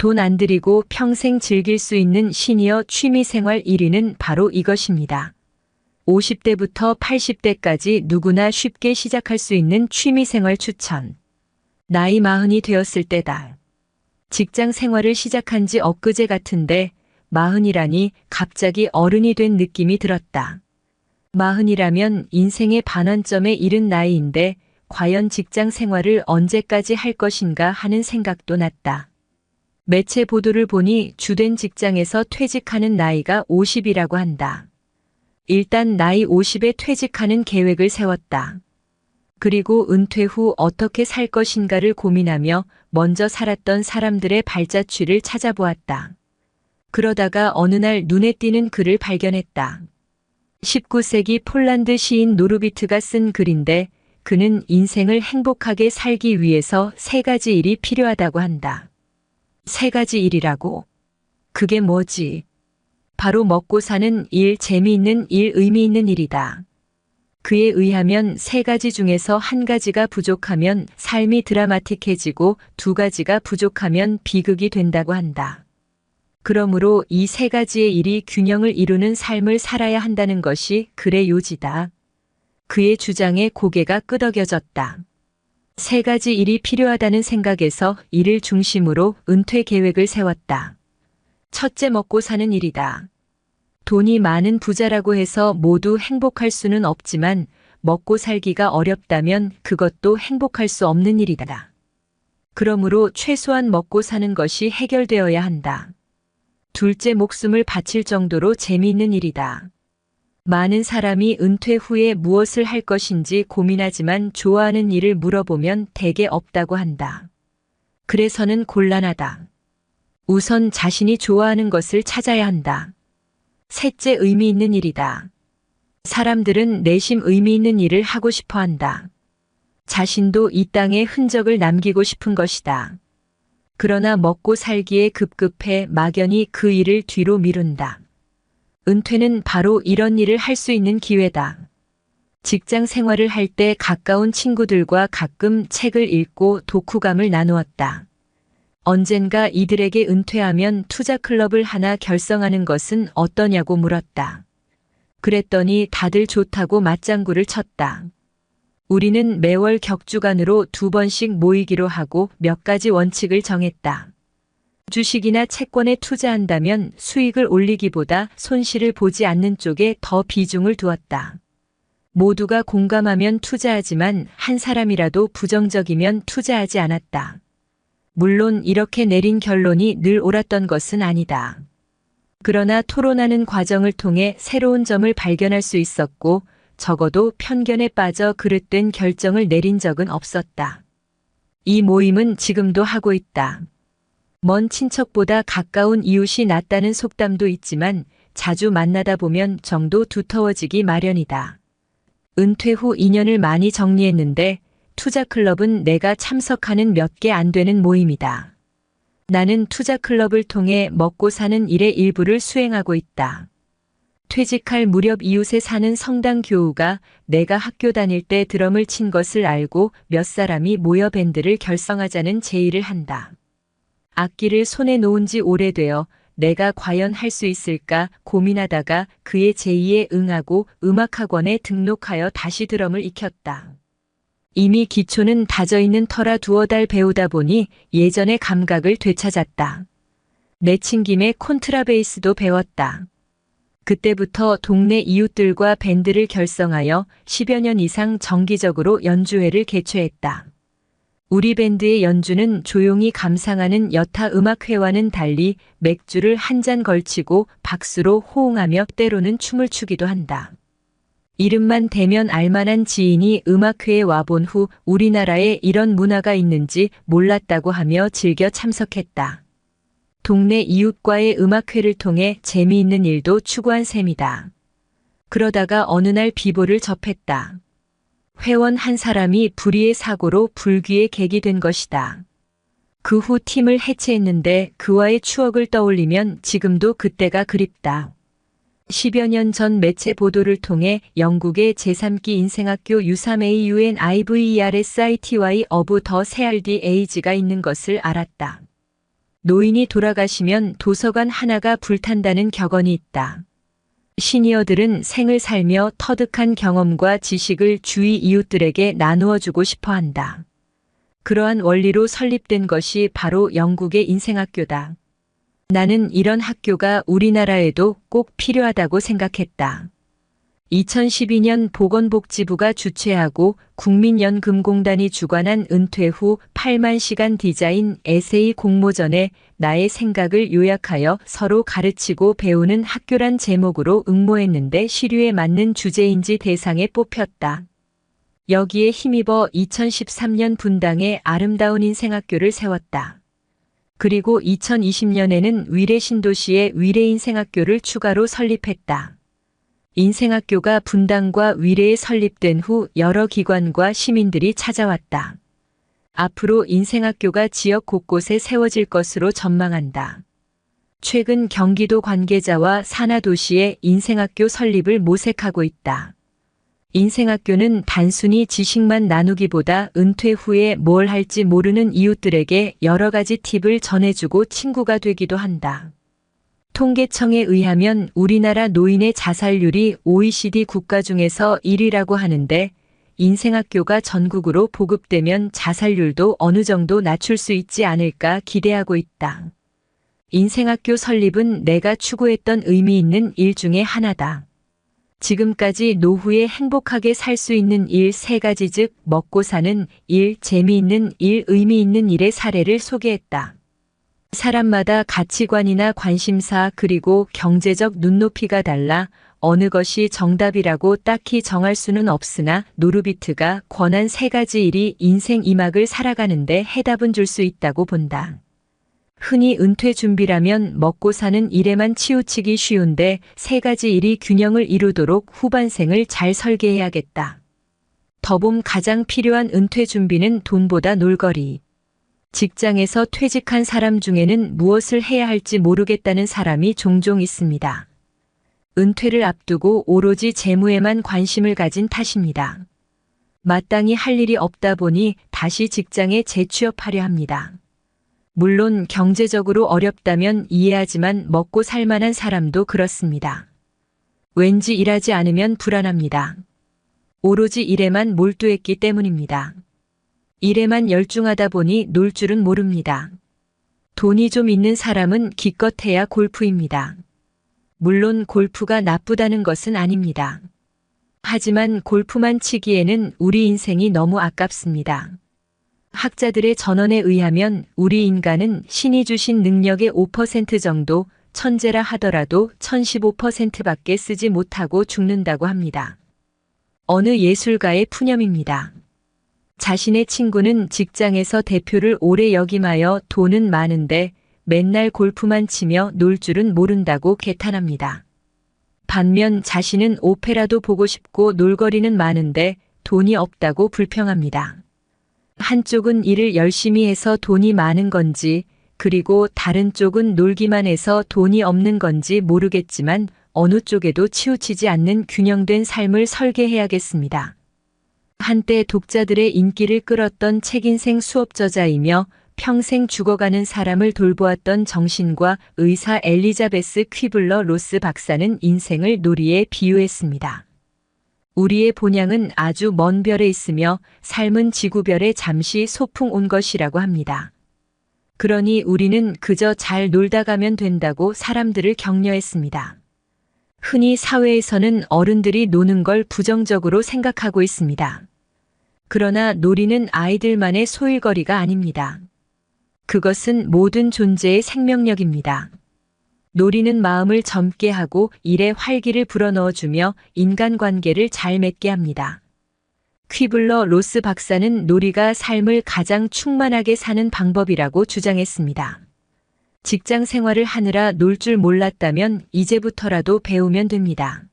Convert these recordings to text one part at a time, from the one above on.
돈 안 들이고 평생 즐길 수 있는 시니어 취미생활 1위는 바로 이것입니다. 50대부터 80대까지 누구나 쉽게 시작할 수 있는 취미생활 추천. 나이 40이 되었을 때다. 직장 생활을 시작한 지 엊그제 같은데 40이라니 갑자기 어른이 된 느낌이 들었다. 40이라면 인생의 반환점에 이른 나이인데 과연 직장 생활을 언제까지 할 것인가 하는 생각도 났다. 매체 보도를 보니 주된 직장에서 퇴직하는 나이가 50이라고 한다. 일단 나이 50에 퇴직하는 계획을 세웠다. 그리고 은퇴 후 어떻게 살 것인가를 고민하며 먼저 살았던 사람들의 발자취를 찾아보았다. 그러다가 어느 날 눈에 띄는 글을 발견했다. 19세기 폴란드 시인 노르비트가 쓴 글인데 그는 인생을 행복하게 살기 위해서 3가지 일이 필요하다고 한다. 3가지 일이라고? 그게 뭐지? 바로 먹고 사는 일, 재미있는 일, 의미 있는 일이다. 그에 의하면 3가지 중에서 1가지가 부족하면 삶이 드라마틱해지고 2가지가 부족하면 비극이 된다고 한다. 그러므로 이 3가지의 일이 균형을 이루는 삶을 살아야 한다는 것이 글의 요지다. 그의 주장에 고개가 끄덕여졌다. 3가지 일이 필요하다는 생각에서 이를 중심으로 은퇴 계획을 세웠다. 첫째, 먹고 사는 일이다. 돈이 많은 부자라고 해서 모두 행복할 수는 없지만 먹고 살기가 어렵다면 그것도 행복할 수 없는 일이다. 그러므로 최소한 먹고 사는 것이 해결되어야 한다. 둘째, 목숨을 바칠 정도로 재미있는 일이다. 많은 사람이 은퇴 후에 무엇을 할 것인지 고민하지만 좋아하는 일을 물어보면 대개 없다고 한다. 그래서는 곤란하다. 우선 자신이 좋아하는 것을 찾아야 한다. 셋째, 의미 있는 일이다. 사람들은 내심 의미 있는 일을 하고 싶어 한다. 자신도 이 땅에 흔적을 남기고 싶은 것이다. 그러나 먹고 살기에 급급해 막연히 그 일을 뒤로 미룬다. 은퇴는 바로 이런 일을 할 수 있는 기회다. 직장 생활을 할 때 가까운 친구들과 가끔 책을 읽고 독후감을 나누었다. 언젠가 이들에게 은퇴하면 투자 클럽을 하나 결성하는 것은 어떠냐고 물었다. 그랬더니 다들 좋다고 맞장구를 쳤다. 우리는 매월 격주간으로 2번씩 모이기로 하고 몇 가지 원칙을 정했다. 주식이나 채권에 투자한다면 수익을 올리기보다 손실을 보지 않는 쪽에 더 비중을 두었다. 모두가 공감하면 투자하지만 한 사람이라도 부정적이면 투자하지 않았다. 물론 이렇게 내린 결론이 늘 옳았던 것은 아니다. 그러나 토론하는 과정을 통해 새로운 점을 발견할 수 있었고 적어도 편견에 빠져 그릇된 결정을 내린 적은 없었다. 이 모임은 지금도 하고 있다. 먼 친척보다 가까운 이웃이 낫다는 속담도 있지만 자주 만나다 보면 정도 두터워지기 마련이다. 은퇴 후 인연을 많이 정리했는데 투자클럽은 내가 참석하는 몇 개 안 되는 모임이다. 나는 투자클럽을 통해 먹고 사는 일의 일부를 수행하고 있다. 퇴직할 무렵 이웃에 사는 성당 교우가 내가 학교 다닐 때 드럼을 친 것을 알고 몇 사람이 모여 밴드를 결성하자는 제의를 한다. 악기를 손에 놓은 지 오래되어 내가 과연 할 수 있을까 고민하다가 그의 제의에 응하고 음악학원에 등록하여 다시 드럼을 익혔다. 이미 기초는 다져있는 터라 두어 달 배우다 보니 예전의 감각을 되찾았다. 내친 김에 콘트라베이스도 배웠다. 그때부터 동네 이웃들과 밴드를 결성하여 10여 년 이상 정기적으로 연주회를 개최했다. 우리 밴드의 연주는 조용히 감상하는 여타 음악회와는 달리 맥주를 한 잔 걸치고 박수로 호응하며 때로는 춤을 추기도 한다. 이름만 대면 알만한 지인이 음악회에 와본 후 우리나라에 이런 문화가 있는지 몰랐다고 하며 즐겨 참석했다. 동네 이웃과의 음악회를 통해 재미있는 일도 추구한 셈이다. 그러다가 어느 날 비보를 접했다. 회원 한 사람이 불의의 사고로 불귀의 객이 된 것이다. 그 후 팀을 해체했는데 그와의 추억을 떠올리면 지금도 그때가 그립다. 10여 년 전 매체 보도를 통해 영국의 제3기 인생학교 U3AUNIVERSITY of the CRDAG가 있는 것을 알았다. 노인이 돌아가시면 도서관 하나가 불탄다는 격언이 있다. 시니어들은 생을 살며 터득한 경험과 지식을 주위 이웃들에게 나누어 주고 싶어 한다. 그러한 원리로 설립된 것이 바로 영국의 인생학교다. 나는 이런 학교가 우리나라에도 꼭 필요하다고 생각했다. 2012년 보건복지부가 주최하고 국민연금공단이 주관한 은퇴 후 8만 시간 디자인 에세이 공모전에 나의 생각을 요약하여 서로 가르치고 배우는 학교란 제목으로 응모했는데 시류에 맞는 주제인지 대상에 뽑혔다. 여기에 힘입어 2013년 분당에 아름다운 인생학교를 세웠다. 그리고 2020년에는 위례 신도시에 위례인생학교를 추가로 설립했다. 인생학교가 분당과 위례에 설립된 후 여러 기관과 시민들이 찾아왔다. 앞으로 인생학교가 지역 곳곳에 세워질 것으로 전망한다. 최근 경기도 관계자와 산하도시에 인생학교 설립을 모색하고 있다. 인생학교는 단순히 지식만 나누기보다 은퇴 후에 뭘 할지 모르는 이웃들에게 여러 가지 팁을 전해주고 친구가 되기도 한다. 통계청에 의하면 우리나라 노인의 자살률이 OECD 국가 중에서 1위라고 하는데 인생학교가 전국으로 보급되면 자살률도 어느 정도 낮출 수 있지 않을까 기대하고 있다. 인생학교 설립은 내가 추구했던 의미 있는 일 중에 하나다. 지금까지 노후에 행복하게 살 수 있는 일 3가지 즉 먹고 사는 일, 재미있는 일, 의미 있는 일의 사례를 소개했다. 사람마다 가치관이나 관심사 그리고 경제적 눈높이가 달라 어느 것이 정답이라고 딱히 정할 수는 없으나 노르비트가 권한 3가지 일이 인생 2막을 살아가는데 해답은 줄 수 있다고 본다. 흔히 은퇴 준비라면 먹고 사는 일에만 치우치기 쉬운데 3가지 일이 균형을 이루도록 후반생을 잘 설계해야겠다. 더봄 가장 필요한 은퇴 준비는 돈보다 놀거리. 직장에서 퇴직한 사람 중에는 무엇을 해야 할지 모르겠다는 사람이 종종 있습니다. 은퇴를 앞두고 오로지 재무에만 관심을 가진 탓입니다. 마땅히 할 일이 없다 보니 다시 직장에 재취업하려 합니다. 물론 경제적으로 어렵다면 이해하지만 먹고 살 만한 사람도 그렇습니다. 왠지 일하지 않으면 불안합니다. 오로지 일에만 몰두했기 때문입니다. 일에만 열중하다 보니 놀 줄은 모릅니다. 돈이 좀 있는 사람은 기껏해야 골프입니다. 물론 골프가 나쁘다는 것은 아닙니다. 하지만 골프만 치기에는 우리 인생이 너무 아깝습니다. 학자들의 전언에 의하면 우리 인간은 신이 주신 능력의 5% 정도, 천재라 하더라도 1015%밖에 쓰지 못하고 죽는다고 합니다. 어느 예술가의 푸념입니다. 자신의 친구는 직장에서 대표를 오래 역임하여 돈은 많은데 맨날 골프만 치며 놀 줄은 모른다고 개탄합니다. 반면 자신은 오페라도 보고 싶고 놀거리는 많은데 돈이 없다고 불평합니다. 한쪽은 일을 열심히 해서 돈이 많은 건지 그리고 다른 쪽은 놀기만 해서 돈이 없는 건지 모르겠지만 어느 쪽에도 치우치지 않는 균형된 삶을 설계해야겠습니다. 한때 독자들의 인기를 끌었던 책인생 수업 저자이며 평생 죽어가는 사람을 돌보았던 정신과 의사 엘리자베스 퀴블러 로스 박사는 인생을 놀이에 비유했습니다. 우리의 본향은 아주 먼 별에 있으며 삶은 지구별에 잠시 소풍 온 것이라고 합니다. 그러니 우리는 그저 잘 놀다 가면 된다고 사람들을 격려했습니다. 흔히 사회에서는 어른들이 노는 걸 부정적으로 생각하고 있습니다. 그러나 놀이는 아이들만의 소일거리가 아닙니다. 그것은 모든 존재의 생명력입니다. 놀이는 마음을 젊게 하고 일에 활기를 불어넣어주며 인간관계를 잘 맺게 합니다. 퀴블러 로스 박사는 놀이가 삶을 가장 충만하게 사는 방법이라고 주장했습니다. 직장 생활을 하느라 놀 줄 몰랐다면 이제부터라도 배우면 됩니다.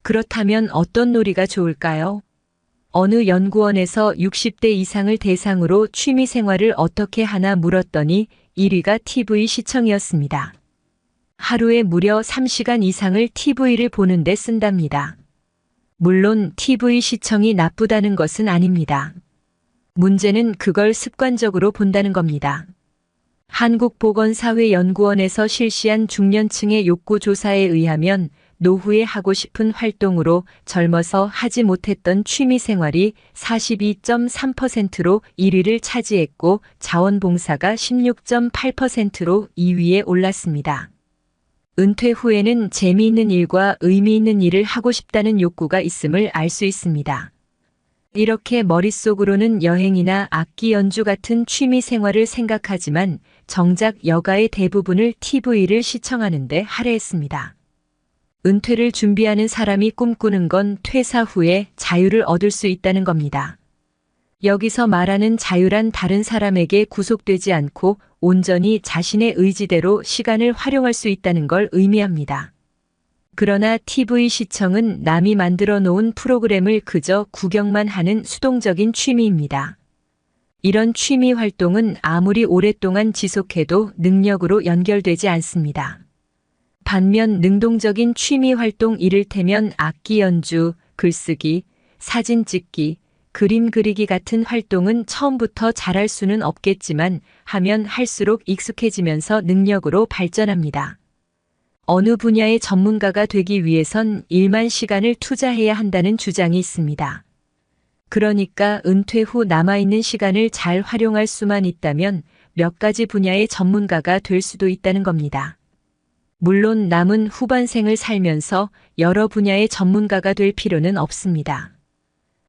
그렇다면 어떤 놀이가 좋을까요? 어느 연구원에서 60대 이상을 대상으로 취미 생활을 어떻게 하나 물었더니 1위가 TV 시청이었습니다. 하루에 무려 3시간 이상을 TV를 보는데 쓴답니다. 물론 TV 시청이 나쁘다는 것은 아닙니다. 문제는 그걸 습관적으로 본다는 겁니다. 한국보건사회연구원에서 실시한 중년층의 욕구 조사에 의하면 노후에 하고 싶은 활동으로 젊어서 하지 못했던 취미생활이 42.3%로 1위를 차지했고 자원봉사가 16.8%로 2위에 올랐습니다. 은퇴 후에는 재미있는 일과 의미 있는 일을 하고 싶다는 욕구가 있음을 알 수 있습니다. 이렇게 머릿속으로는 여행이나 악기 연주 같은 취미 생활을 생각하지만 정작 여가의 대부분을 TV를 시청하는데 할애했습니다. 은퇴를 준비하는 사람이 꿈꾸는 건 퇴사 후에 자유를 얻을 수 있다는 겁니다. 여기서 말하는 자유란 다른 사람에게 구속되지 않고 온전히 자신의 의지대로 시간을 활용할 수 있다는 걸 의미합니다. 그러나 TV 시청은 남이 만들어 놓은 프로그램을 그저 구경만 하는 수동적인 취미입니다. 이런 취미 활동은 아무리 오랫동안 지속해도 능력으로 연결되지 않습니다. 반면 능동적인 취미 활동 이를테면 악기 연주, 글쓰기, 사진 찍기, 그림 그리기 같은 활동은 처음부터 잘할 수는 없겠지만 하면 할수록 익숙해지면서 능력으로 발전합니다. 어느 분야의 전문가가 되기 위해선 일만 시간을 투자해야 한다는 주장이 있습니다. 그러니까 은퇴 후 남아있는 시간을 잘 활용할 수만 있다면 몇 가지 분야의 전문가가 될 수도 있다는 겁니다. 물론 남은 후반생을 살면서 여러 분야의 전문가가 될 필요는 없습니다.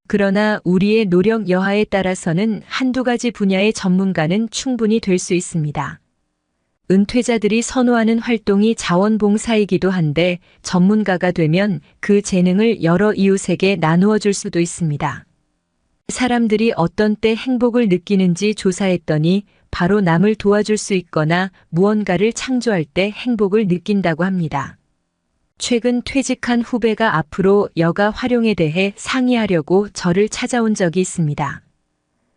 그러나 우리의 노력 여하에 따라서는 한두 가지 분야의 전문가는 충분히 될 수 있습니다. 은퇴자들이 선호하는 활동이 자원봉사이기도 한데 전문가가 되면 그 재능을 여러 이웃에게 나누어 줄 수도 있습니다. 사람들이 어떤 때 행복을 느끼는지 조사했더니 바로 남을 도와줄 수 있거나 무언가를 창조할 때 행복을 느낀다고 합니다. 최근 퇴직한 후배가 앞으로 여가 활용에 대해 상의하려고 저를 찾아온 적이 있습니다.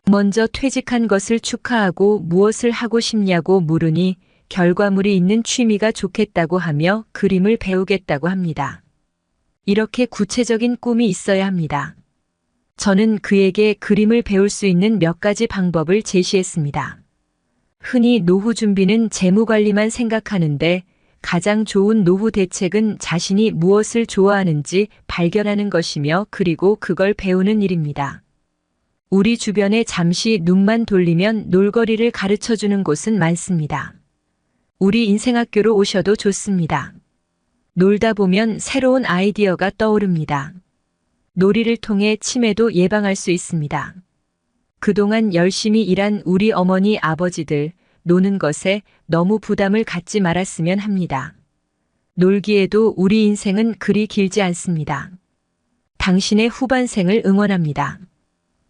먼저 퇴직한 것을 축하하고 무엇을 하고 싶냐고 물으니 결과물이 있는 취미가 좋겠다고 하며 그림을 배우겠다고 합니다. 이렇게 구체적인 꿈이 있어야 합니다. 저는 그에게 그림을 배울 수 있는 몇 가지 방법을 제시했습니다. 흔히 노후 준비는 재무 관리만 생각하는데 가장 좋은 노후 대책은 자신이 무엇을 좋아하는지 발견하는 것이며 그리고 그걸 배우는 일입니다. 우리 주변에 잠시 눈만 돌리면 놀거리를 가르쳐주는 곳은 많습니다. 우리 인생학교로 오셔도 좋습니다. 놀다 보면 새로운 아이디어가 떠오릅니다. 놀이를 통해 치매도 예방할 수 있습니다. 그동안 열심히 일한 우리 어머니 아버지들, 노는 것에 너무 부담을 갖지 말았으면 합니다. 놀기에도 우리 인생은 그리 길지 않습니다. 당신의 후반생을 응원합니다.